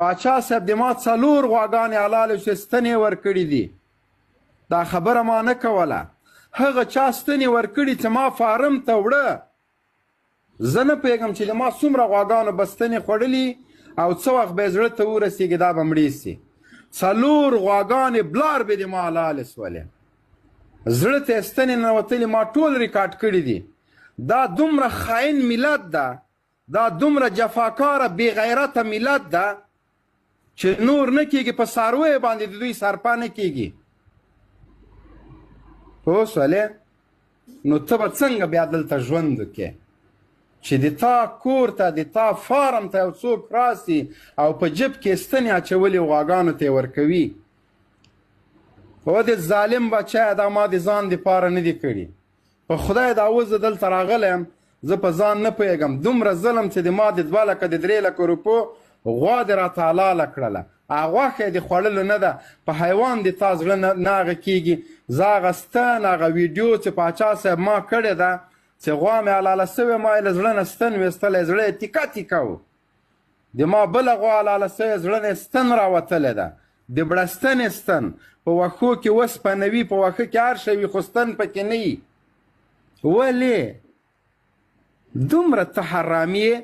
پاچا صاحب د ما 4 غواګانې حلالې چې ستنې ورکړي دي. دا خبره ما نه کوله. هغه چا ستنې ورکړي چې ما فارم ته وړه. زه نه پوهېږم چې د ما څومره غواګانو به ستنې خوړلي او څه وخت به یې زړه ته ورسېږي دا به مړې سي. 4 غواګانې بلار به د ما حلالې سولې. زړه ته یې ستنې ننوتلې ما ټول ریکارډ کړي دي. دا دومره خاین ملت ده، دا دومره جفاکاره بېغیرته ملت ده چې نور نه کېږي، په څارویو باندې د دوی سرپه نه کېږي. پوه شولې؟ نو ته به څنګه بیا دلته ژوند وکړې چې د تا کور ته د تا فارم ته یو څوک راسي او په جب کې ستنې اچولې غواګانو ته یې ورکوي. او د ظالم بچیه دا ما د ځان دپاره نه دي کړي. په خدای دا اوس زه دلته راغلی یم، زه په ځان نه پوهېږم. دومره ظلم چې د ما د 2 لکه د 3 لکه روپو غوا دې راته حلاله کړله. هغه غوښه یې د خوړلو نه ده، په حیوان د تا زړه نه هغه کېږي. زه هغه ستن هغه ویډیو چې پاچا صاحب ما کړې ده چې غوا مې حلاله سوې، ما یې له زړه نه ستن ویستلی، زړه یې تیکه تیکه و. د ما بله غوا حلاله سوې، زړه نه یې ستن راوتلې ده، د بړستنې ستن. په وښو کې وسپنه وي، په وښه کې هر شی وي، خو ستن پکې نه وي. ولې دومره ته حرامي یې؟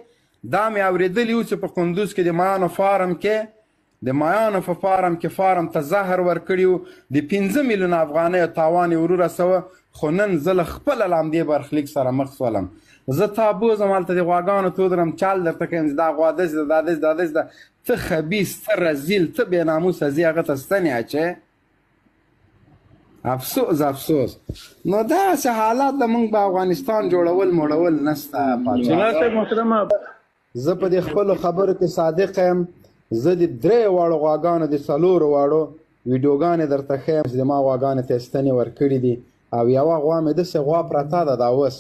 دا مې اورېدلي وو چې په کندوز کې د مایانو فارم کې د مایانو په فارم کې فارم ته زهر ورکړي وو، د 5 میلیونه افغانیو تاوان یې ورورسوه. خو نن زه له خپله له همدې برخلیک سره مخ شولم. زه تا بوځم هلته د غواګانو ته ودرم، چال درته کوم چې دا غوا داسې ده، دا داسې دا داسې ده. ته خبیث، ته رذیل، ته بېناموسه ځې هغه ته ستنې اچې. افسوس افسوس. نو داسې حالات د موږ په افغانستان جوړول موړول نشته. زه په دې خپلو خبرو کې صادق یم. زه د 3 واړو غواګانو د 4 واړو ویډیوګانې درته ښیم چې د ما غواګانې ته یې ستنې ورکړي دي. او یوه غوا مې داسې غوا پرته ده دا اوس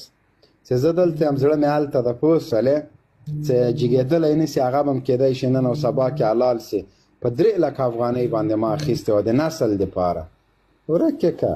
چې زه دلته یم، زړه مې هلته ده. پوه شولې؟ چې جګېدلی نه سي، هغه به هم کېدی شي نن او سبا کې حلال سي. په 3 لکه افغانۍ باندې ما اخیستې وه د نسل دپاره. ورکې که